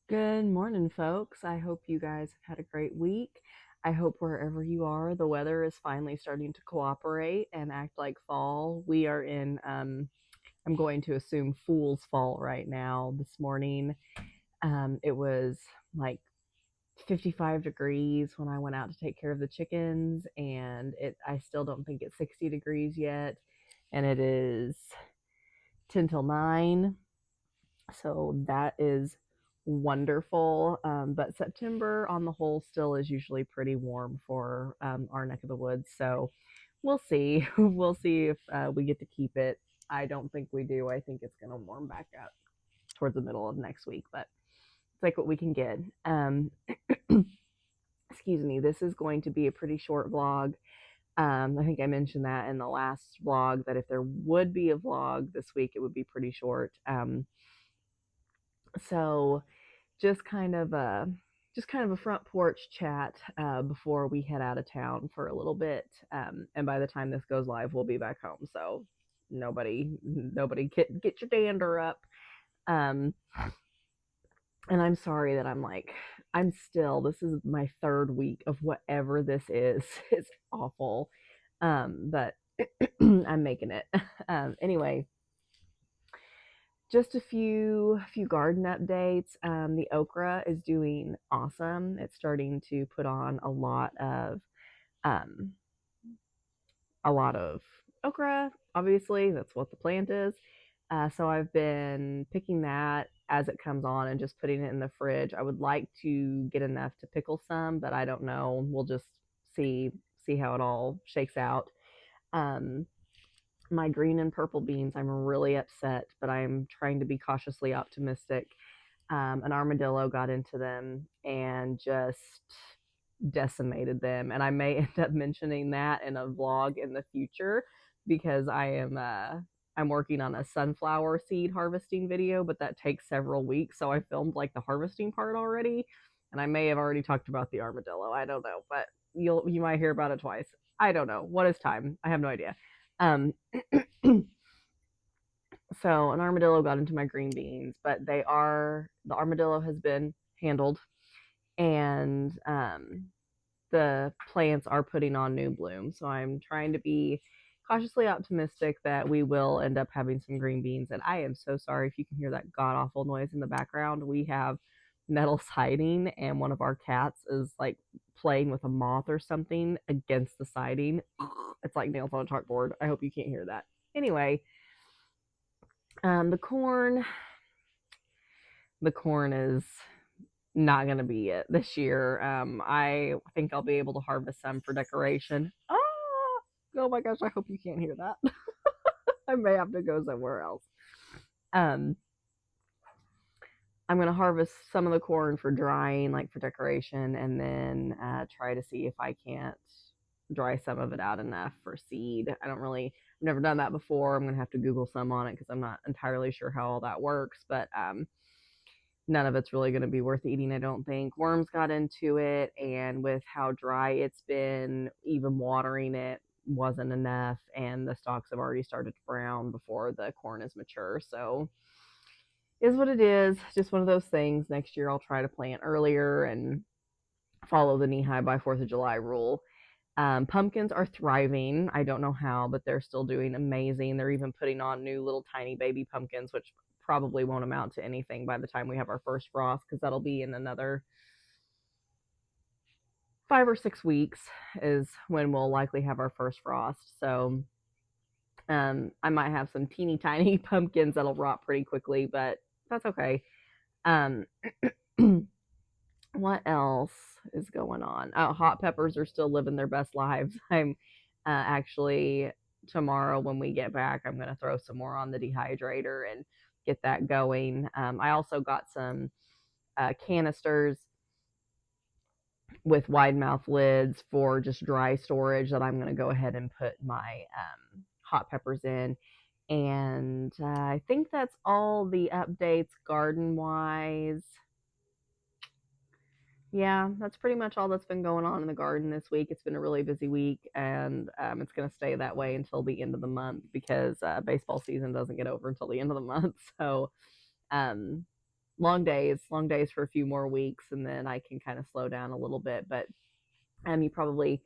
Good morning, folks. I hope you guys have had a great week. I hope wherever you are, the weather is finally starting to cooperate and act like fall. We are in, I'm going to assume fool's fall right now. This morning, it was like 55 degrees when I went out to take care of the chickens, and I still don't think it's 60 degrees yet, and it is 10 till 9. So that is wonderful. But September, on the whole, still is usually pretty warm for our neck of the woods. So we'll see. We'll see if we get to keep it. I don't think we do. I think it's going to warm back up towards the middle of next week, but it's like what we can get. Excuse me. This is going to be a pretty short vlog. I think I mentioned that in the last vlog that if there would be a vlog this week, it would be pretty short. So just kind of a front porch chat before we head out of town for a little bit. And by the time this goes live, we'll be back home. So nobody get your dander up. Um, and I'm sorry that this is my third week of whatever this is. It's awful. But I'm making it. Anyway, just a few garden updates. The okra is doing awesome. It's starting to put on um, a lot of okra. Obviously, that's what the plant is. So I've been picking that as it comes on and just putting it in the fridge. I would like to get enough to pickle some, but I don't know. We'll just see how it all shakes out. Um, my green and purple beans, I'm really upset, but I'm trying to be cautiously optimistic. An armadillo got into them and just decimated them. And I may end up mentioning that in a vlog in the future because I'm working on a sunflower seed harvesting video, but that takes several weeks. So I filmed like the harvesting part already, and I may have already talked about the armadillo. I don't know, but you might hear about it twice. I don't know. What is time? I have no idea. Um, so an armadillo got into my green beans, but the armadillo has been handled, and the plants are putting on new bloom. So I'm trying to be cautiously optimistic that we will end up having some green beans. And I am so sorry if you can hear that god awful noise in the background. We have metal siding, and one of our cats is like playing with a moth or something against the siding. It's like nails on a chalkboard. I hope you can't hear that. Anyway, the corn is not going to be it this year. I think I'll be able to harvest some for decoration. Oh my gosh, I hope you can't hear that. I may have to go somewhere else. Um, I'm going to harvest some of the corn for drying, like for decoration, and then try to see if I can't dry some of it out enough for seed. I've never done that before. I'm going to have to Google some on it because I'm not entirely sure how all that works, but none of it's really going to be worth eating, I don't think. Worms got into it, and with how dry it's been, even watering it wasn't enough, and the stalks have already started to brown before the corn is mature. So, is what it is. Just one of those things. Next year, I'll try to plant earlier and follow the knee high by 4th of July rule. Pumpkins are thriving. I don't know how, but they're still doing amazing. They're even putting on new little tiny baby pumpkins, which probably won't amount to anything by the time we have our first frost, because that'll be in another 5 or 6 weeks is when we'll likely have our first frost. So I might have some teeny tiny pumpkins that'll rot pretty quickly, but that's okay. Um, what else is going on? Oh, hot peppers are still living their best lives. I'm actually tomorrow when we get back, I'm going to throw some more on the dehydrator and get that going. I also got some canisters with wide mouth lids for just dry storage that I'm going to go ahead and put my hot peppers in. And I think that's all the updates garden wise. Yeah, that's pretty much all that's been going on in the garden this week. It's been a really busy week, and it's going to stay that way until the end of the month because baseball season doesn't get over until the end of the month. So, um, long days for a few more weeks, and then I can kind of slow down a little bit. But you probably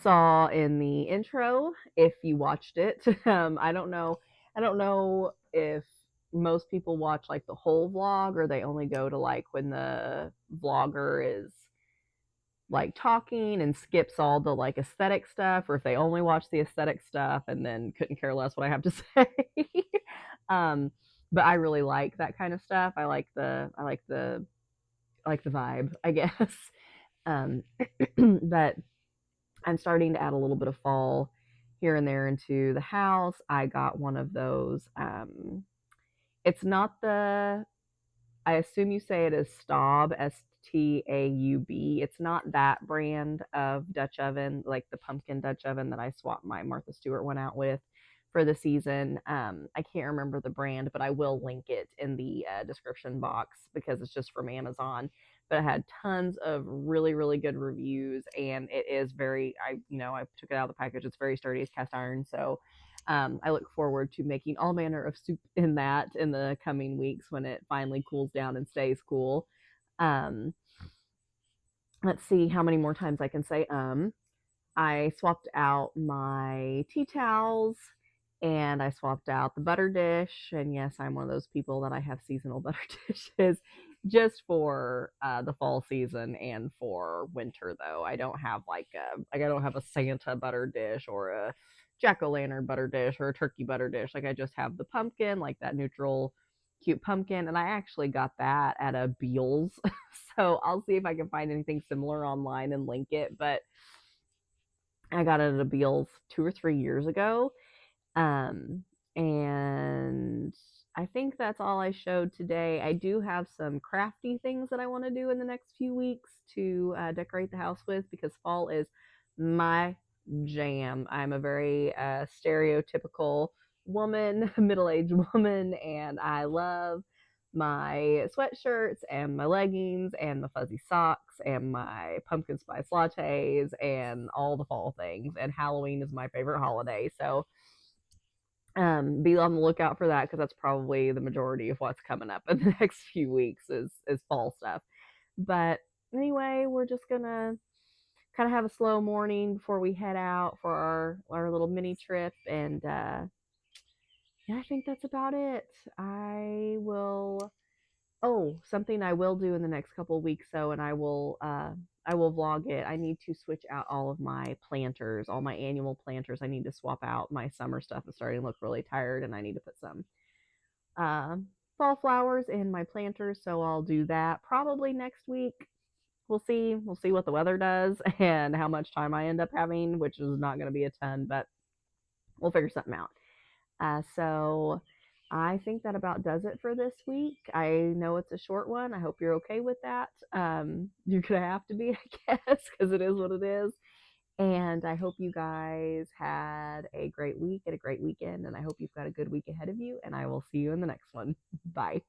saw in the intro if you watched it. I don't know if most people watch like the whole vlog or they only go to like when the vlogger is like talking and skips all the like aesthetic stuff, or if they only watch the aesthetic stuff and then couldn't care less what I have to say. um, but I really like that kind of stuff. I like the vibe, I guess. Um, but I'm starting to add a little bit of fall here and there into the house. I got one of those. It's not the, I assume you say it is Staub, Staub. It's not that brand of Dutch oven, like the pumpkin Dutch oven that I swapped my Martha Stewart one out with for the season. I can't remember the brand, but I will link it in the description box because it's just from Amazon. But it had tons of really, really good reviews, and it is very, I took it out of the package. It's very sturdy. It's cast iron, so I look forward to making all manner of soup in that in the coming weeks when it finally cools down and stays cool. Um, let's see how many more times I can say. I swapped out my tea towels and I swapped out the butter dish. And yes, I'm one of those people that I have seasonal butter dishes just for the fall season and for winter. Though I don't have I don't have a Santa butter dish or a jack-o'-lantern butter dish or a turkey butter dish. Like I just have the pumpkin, like that neutral cute pumpkin, and I actually got that at a Beals. So I'll see if I can find anything similar online and link it. But I got it at a Beals 2 or 3 years ago. And I think that's all I showed today. I do have some crafty things that I want to do in the next few weeks to decorate the house with because fall is my jam. I'm a very stereotypical woman, middle aged woman, and I love my sweatshirts and my leggings and my fuzzy socks and my pumpkin spice lattes and all the fall things. And Halloween is my favorite holiday. So be on the lookout for that because that's probably the majority of what's coming up in the next few weeks is fall stuff. But anyway, we're just gonna kind of have a slow morning before we head out for our little mini trip, and yeah, I think that's about it. I will. Oh, something I will do in the next couple of weeks, and I will vlog it. I need to switch out all of my planters, all my annual planters. I need to swap out. My summer stuff is starting to look really tired, and I need to put some uh, fall flowers in my planters. So I'll do that probably next week. We'll see. We'll see what the weather does and how much time I end up having, which is not going to be a ton, but we'll figure something out. So I think that about does it for this week. I know it's a short one. I hope you're okay with that. You're going to have to be, I guess, because it is what it is. And I hope you guys had a great week and a great weekend. And I hope you've got a good week ahead of you. And I will see you in the next one. Bye.